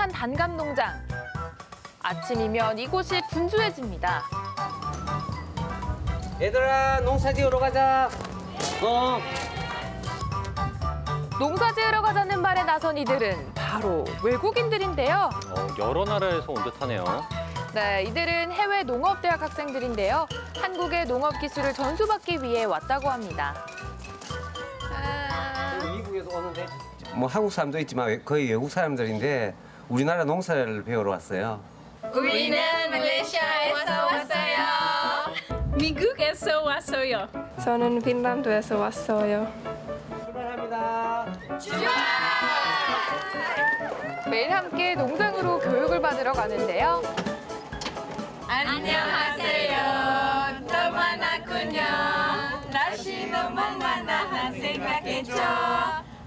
한 단감 농장. 아침이면 이곳이 분주해집니다. 얘들아, 농사 지으러 가자. 농사 지으러 가자는 말에 나선 이들은 바로 외국인들인데요. 여러 나라에서 온 듯하네요. 네, 이들은 해외 농업대학 학생들인데요. 한국의 농업 기술을 전수받기 위해 왔다고 합니다. 미국에서 오는데? 뭐 한국 사람도 있지만 거의 외국 사람들인데 우리나라 농사를 배우러 왔어요. 우리는 말레이시아에서 왔어요. 미국에서 왔어요. 저는 핀란드에서 왔어요. 출발합니다. 매일 함께 농장으로 교육을 받으러 가는데요. 안녕하세요. 또 만났군요. 날씨 너무 많아 생각했죠.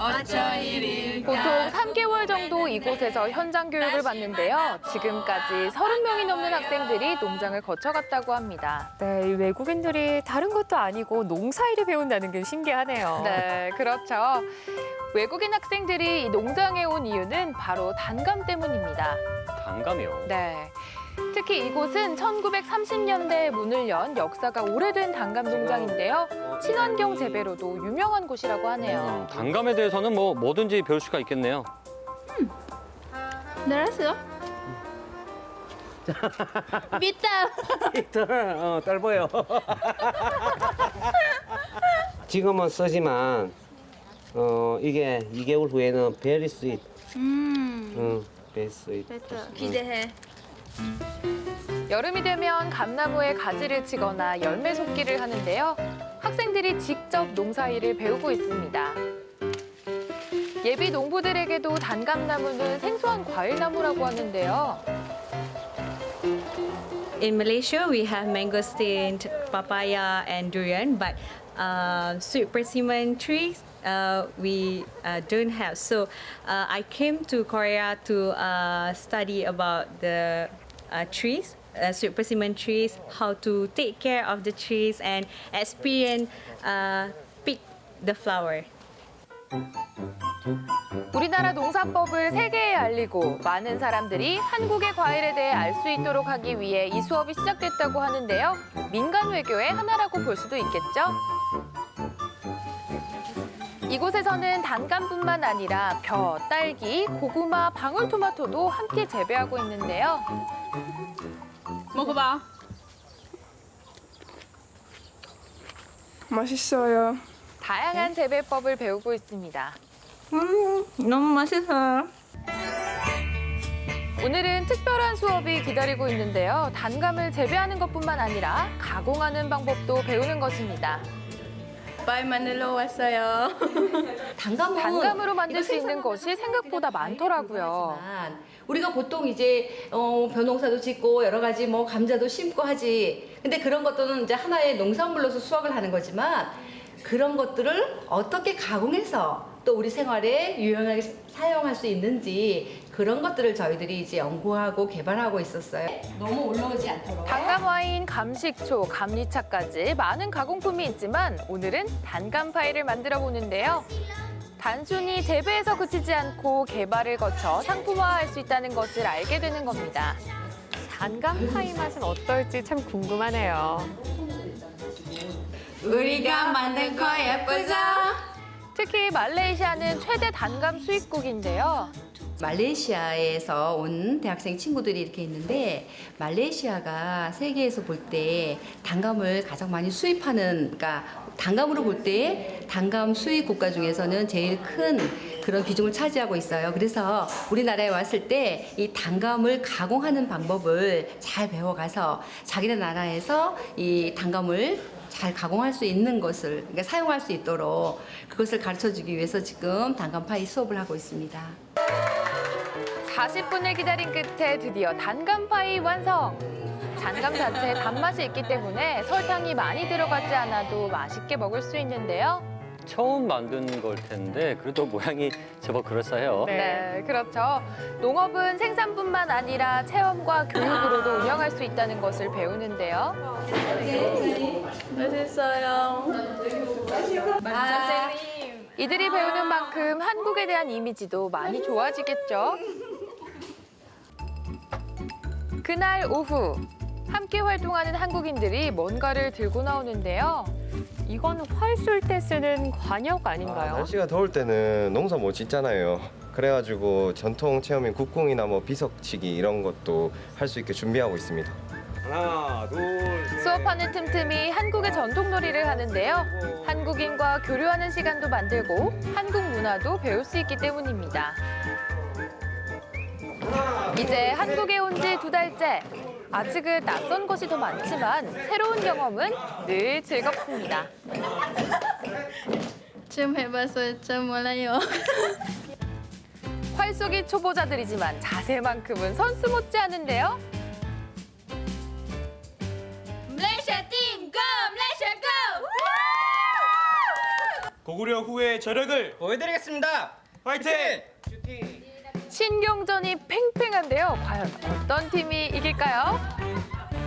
어쩌 일일까. 보통 3개월 정도 이곳에서 현장 교육을 받는데요. 지금까지 30명이 넘는 학생들이 농장을 거쳐갔다고 합니다. 네, 이 외국인들이 다른 것도 아니고 농사일을 배운다는 게 신기하네요. 네, 그렇죠. 외국인 학생들이 이 농장에 온 이유는 바로 단감 때문입니다. 단감이요. 네. 특히 이곳은 1930년대에 문을 연 역사가 오래된 단감 농장인데요. 친환경 재배로도 유명한 곳이라고 하네요. 단감에 대해서는 뭐든지 배울 수가 있겠네요. 알았어요? 믿다. 짧아요. 지금은 쓰지만 이게 2개월 후에는 very sweet. very sweet. 기대해. 여름이 되면 감나무에 가지를 치거나 열매 속기를 하는데요. 학생들이 직접 농사일을 배우고 있습니다. 예비 농부들에게도 단감나무는 생소한 과일나무라고 하는데요. In Malaysia, we have mangosteen, papaya, and durian, but sweet persimmon trees we don't have. So I came to Korea to study about the trees, sweet persimmon trees, how to take care of the trees, and experience pick the flower. 우리나라 농사법을 세계에 알리고 많은 사람들이 한국의 과일에 대해 알 수 있도록 하기 위해 이 수업이 시작됐다고 하는데요. 민간 외교의 하나라고 볼 수도 있겠죠. 이곳에서는 단감뿐만 아니라 벼, 딸기, 고구마, 방울토마토도 함께 재배하고 있는데요. 먹어봐. 맛있어요. 다양한 재배법을 배우고 있습니다. 너무 맛있어요. 오늘은 특별한 수업이 기다리고 있는데요. 단감을 재배하는 것뿐만 아니라 가공하는 방법도 배우는 것입니다. 바이 마늘로 왔어요. 단감으로 만들 수 있는 것이 생각보다 많더라고요. 우리가 보통 이제 벼농사도 짓고 여러 가지 뭐 감자도 심고 하지. 근데 그런 것들은 이제 하나의 농산물로서 수확을 하는 거지만 그런 것들을 어떻게 가공해서 또 우리 생활에 유용하게 사용할 수 있는지 그런 것들을 저희들이 이제 연구하고 개발하고 있었어요. 너무 올라오지 않도록. 단감 와인, 감식초, 감리차까지 많은 가공품이 있지만 오늘은 단감 파이를 만들어 보는데요. 단순히 재배에서 그치지 않고 개발을 거쳐 상품화할 수 있다는 것을 알게 되는 겁니다. 단감 파이 맛은 어떨지 참 궁금하네요. 우리가 만든 거 예쁘죠? 특히 말레이시아는 최대 단감 수입국인데요. 말레이시아에서 온 대학생 친구들이 이렇게 있는데 말레이시아가 세계에서 볼 때 단감을 가장 많이 수입하는, 그러니까 단감으로 볼 때 단감 수입 국가 중에서는 제일 큰 그런 비중을 차지하고 있어요. 그래서 우리나라에 왔을 때 이 단감을 가공하는 방법을 잘 배워가서 자기네 나라에서 이 단감을 잘 가공할 수 있는 것을, 그러니까 사용할 수 있도록 그것을 가르쳐주기 위해서 지금 단감 파이 수업을 하고 있습니다. 40분을 기다린 끝에 드디어 단감 파이 완성! 단감 자체에 단맛이 있기 때문에 설탕이 많이 들어가지 않아도 맛있게 먹을 수 있는데요. 처음 만든 걸 텐데 그래도 모양이 제법 그럴싸해요. 네, 그렇죠. 농업은 생산뿐만 아니라 체험과 교육으로도 운영할 수 있다는 것을 배우는데요. 맛있어요. 이들이 배우는 만큼 한국에 대한 이미지도 많이 좋아지겠죠. 그날 오후 함께 활동하는 한국인들이 뭔가를 들고 나오는데요. 이건 활 쏠 때 쓰는 관역 아닌가요? 날씨가 더울 때는 농사 못 짓잖아요. 그래가지고 전통 체험인 국궁이나 뭐 비석치기 이런 것도 할 수 있게 준비하고 있습니다. 하나, 둘, 수업하는 틈틈이 한국의 전통놀이를 하는데요. 한국인과 교류하는 시간도 만들고 한국 문화도 배울 수 있기 때문입니다. 이제 한국에 온 지 2달째. 아직은 낯선 것이 더 많지만 새로운 경험은 늘 즐겁습니다. 처음 해봐서 좀 몰라요. 활쏘기 초보자들이지만 자세만큼은 선수 못지않은데요. Malaysia team go! Malaysia go! 고구려 후의 저력을 보여드리겠습니다. 화이팅! 신경전이 팽팽한데요. 과연 어떤 팀이 이길까요?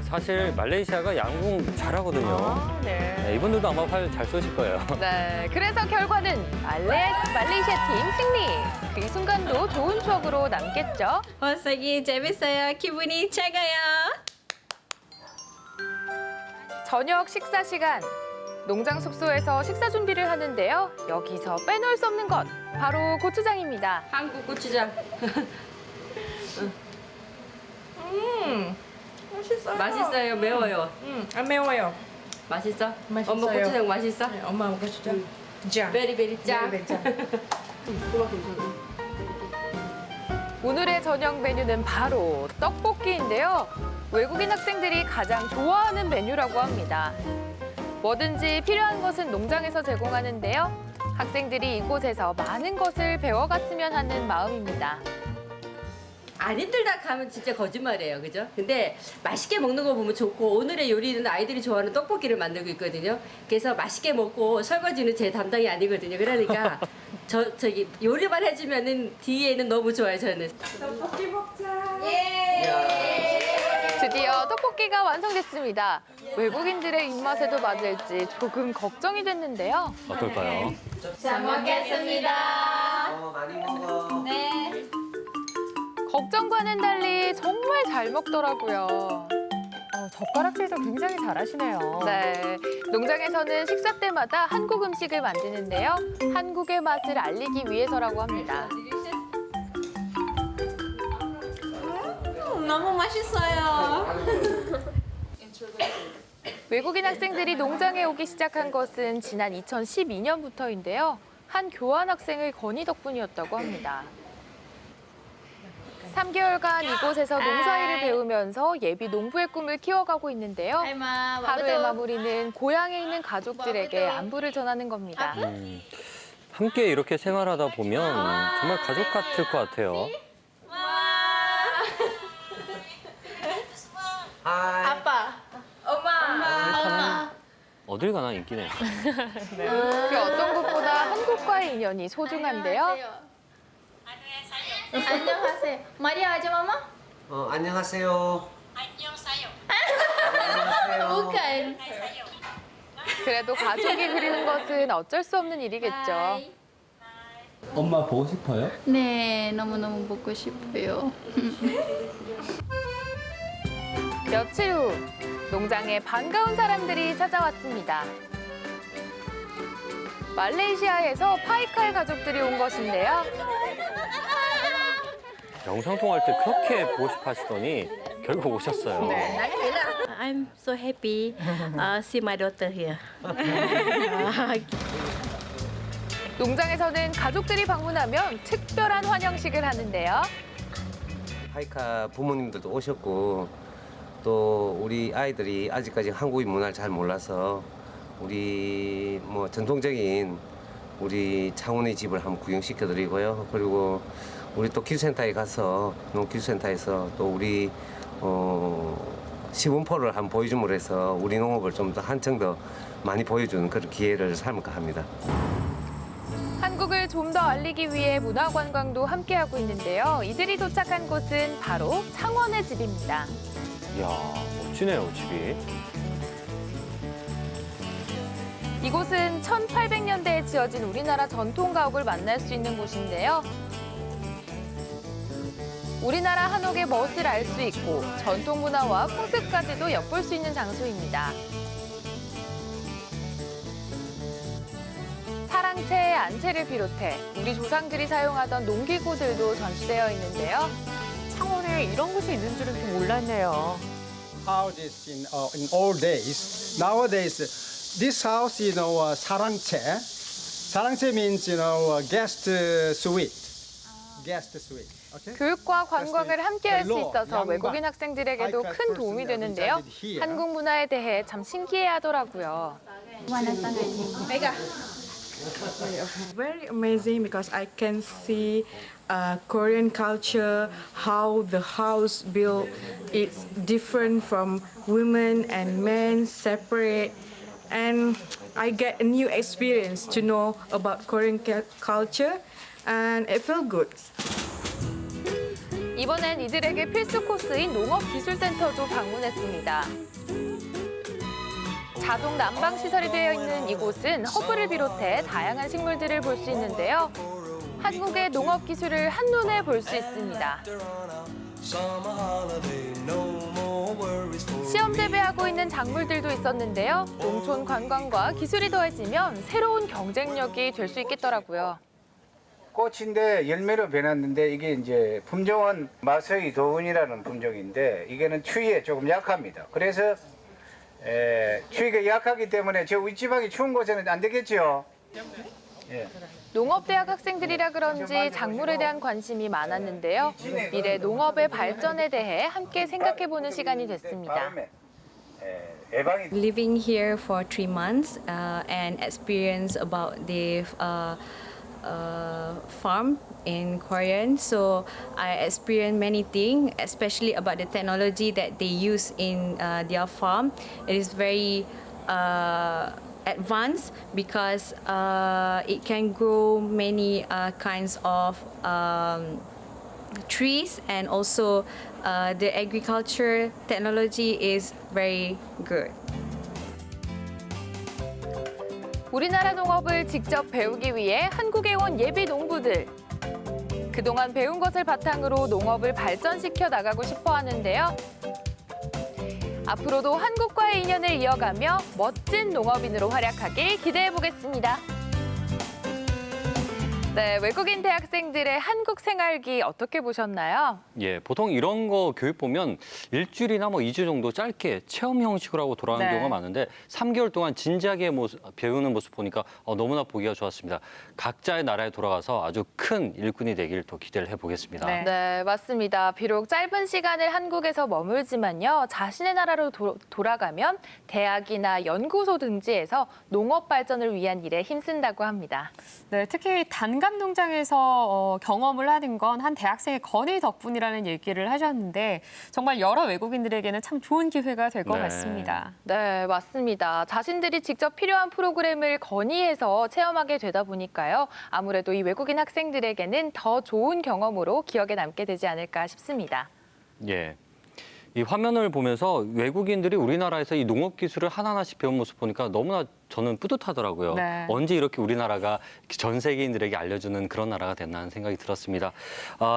사실 말레이시아가 양궁 잘하거든요. 네. 네, 이분들도 아마 활 잘 쏘실 거예요. 네, 그래서 결과는 말레이시아 팀 승리. 그 순간도 좋은 추억으로 남겠죠. Once again, 재밌어요. 기분이 최고요. 저녁 식사 시간. 농장 숙소에서 식사 준비를 하는데요. 여기서 빼놓을 수 없는 것, 바로 고추장입니다. 한국 고추장. 맛있어요. 매워요. 안 매워요. 맛있어? 맛있어요. 엄마 고추장 맛있어? 엄마 고추장. 짜. 베리베리 짜. 오늘의 저녁 메뉴는 바로 떡볶이인데요. 외국인 학생들이 가장 좋아하는 메뉴라고 합니다. 뭐든지 필요한 것은 농장에서 제공하는데요. 학생들이 이곳에서 많은 것을 배워갔으면 하는 마음입니다. 안 힘들다 가면 진짜 거짓말이에요. 그죠? 근데 맛있게 먹는 거 보면 좋고 오늘의 요리는 아이들이 좋아하는 떡볶이를 만들고 있거든요. 그래서 맛있게 먹고 설거지는 제 담당이 아니거든요. 그러니까 저기 요리만 해주면은 뒤에는 너무 좋아요. 저는. 드디어 떡볶이가 완성됐습니다. 외국인들의 입맛에도 맞을지 조금 걱정이 됐는데요. 어떨까요? 잘 먹겠습니다. 많이 먹어. 걱정과는 달리 정말 잘 먹더라고요. 젓가락질도 굉장히 잘하시네요. 네, 농장에서는 식사 때마다 한국 음식을 만드는데요. 한국의 맛을 알리기 위해서라고 합니다. 너무 맛있어요. 외국인 학생들이 농장에 오기 시작한 것은 지난 2012년부터인데요. 한 교환 학생의 건의 덕분이었다고 합니다. 3개월간 이곳에서 농사일을 배우면서 예비 농부의 꿈을 키워가고 있는데요. 하루의 마무리는 고향에 있는 가족들에게 안부를 전하는 겁니다. 함께 이렇게 생활하다 보면 정말 가족 같을 것 같아요. 아빠, 엄마. 어딜 가나 인기네요. 그 어떤 것보다 한국과의 인연이 소중한데요. 안녕하세요. 마리아 아자 마마? 안녕하세요. Bukan. 그래도 가족이 그리는 것은 어쩔 수 없는 일이겠죠. 엄마 보고 싶어요? 네, 너무너무 보고 싶어요. 며칠 후 농장에 반가운 사람들이 찾아왔습니다. 말레이시아에서 파이칼 가족들이 온 것인데요. 영상통화할 때 그렇게 보고 싶어 하시더니 결국 오셨어요. I'm so happy see my daughter here. 농장에서는 가족들이 방문하면 특별한 환영식을 하는데요. 하이카 부모님들도 오셨고 또 우리 아이들이 아직까지 한국인 문화를 잘 몰라서 우리 뭐 전통적인 우리 창원의 집을 한번 구경시켜드리고요. 그리고 우리 또 기술센터에 가서 농기술센터에서 또 우리 시범포를 한번 보여줌으로 해서 우리 농업을 좀 더 한층 더 많이 보여주는 그런 기회를 삼을까 합니다. 한국을 좀 더 알리기 위해 문화관광도 함께하고 있는데요. 이들이 도착한 곳은 바로 창원의 집입니다. 이야, 멋지네요, 집이. 이곳은 1800년대에 지어진 우리나라 전통 가옥을 만날 수 있는 곳인데요. 우리나라 한옥의 멋을 알 수 있고 전통 문화와 풍습까지도 엿볼 수 있는 장소입니다. 사랑채, 안채를 비롯해 우리 조상들이 사용하던 농기구들도 전시되어 있는데요. 창원에 이런 곳이 있는 줄은 또 몰랐네요. How this in old days. Nowadays, this house 사랑채. 사랑채 means guest suite. Guest suite. Okay? 교육과 관광을 함께 할 수 있어서 양반, 외국인 학생들에게도 큰 도움이 되는데요. 한국 문화에 대해 참 신기해하더라고요. Very amazing because I can see Korean culture, how the house built is different from women and men separate, and I get a new experience to know about Korean culture, and it felt good. 이번엔 이들에게 필수 코스인 농업기술센터도 방문했습니다. 자동 난방 시설이 되어 있는 이곳은 허브를 비롯해 다양한 식물들을 볼 수 있는데요. 한국의 농업 기술을 한눈에 볼 수 있습니다. 시험 재배하고 있는 작물들도 있었는데요. 농촌 관광과 기술이 더해지면 새로운 경쟁력이 될 수 있겠더라고요. 꽃인데 열매로 변했는데 이게 이제 품종은 마서이 도운이라는 품종인데 이게는 추위에 조금 약합니다. 그래서 추위가 약하기 때문에 저 윗지방이 추운 곳에는 안 되겠죠. 예. 농업대학 학생들이라 그런지 작물에 대한 관심이 많았는데요. 미래 농업의 발전에 대해 함께 생각해보는 시간이 됐습니다. Living here for 3 months and experience about the farm in Korean. So I experienced many things, especially about the technology that they use in their farm. It is very advanced because it can grow many kinds of trees, and also the agriculture technology is very good. 우리나라 농업을 직접 배우기 위해 한국에 온 예비 농부들. 그동안 배운 것을 바탕으로 농업을 발전시켜 나가고 싶어 하는데요. 앞으로도 한국과의 인연을 이어가며 멋진 농업인으로 활약하길 기대해 보겠습니다. 네, 외국인 대학생들의 한국 생활기 어떻게 보셨나요? 예, 보통 이런 거 교육 보면 일주일이나 2주 정도 짧게 체험 형식으로 하고 돌아가는 네. 경우가 많은데 3개월 동안 진지하게 배우는 모습 보니까 너무나 보기가 좋았습니다. 각자의 나라에 돌아가서 아주 큰 일꾼이 되길 또 기대를 해보겠습니다. 네, 맞습니다. 비록 짧은 시간을 한국에서 머물지만요. 자신의 나라로 돌아가면 대학이나 연구소 등지에서 농업 발전을 위한 일에 힘쓴다고 합니다. 네, 특히 단감 농장에서 경험을 하는 건 한 대학생의 건의 덕분이라는 얘기를 하셨는데 정말 여러 외국인들에게는 참 좋은 기회가 될 것 네. 같습니다. 네, 맞습니다. 자신들이 직접 필요한 프로그램을 건의해서 체험하게 되다 보니까요. 아무래도 이 외국인 학생들에게는 더 좋은 경험으로 기억에 남게 되지 않을까 싶습니다. 예. 이 화면을 보면서 외국인들이 우리나라에서 이 농업 기술을 하나하나씩 배운 모습 보니까 너무나 저는 뿌듯하더라고요. 네. 언제 이렇게 우리나라가 전 세계인들에게 알려주는 그런 나라가 됐나 하는 생각이 들었습니다.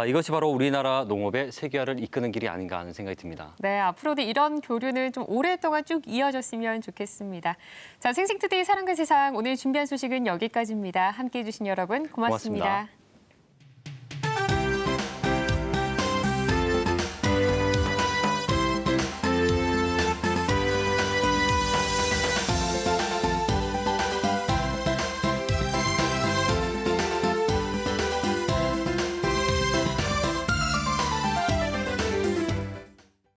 이것이 바로 우리나라 농업의 세계화를 이끄는 길이 아닌가 하는 생각이 듭니다. 네, 앞으로도 이런 교류는 좀 오랫동안 쭉 이어졌으면 좋겠습니다. 자, 생생투데이 사랑과 세상 오늘 준비한 소식은 여기까지입니다. 함께해 주신 여러분 고맙습니다. 고맙습니다.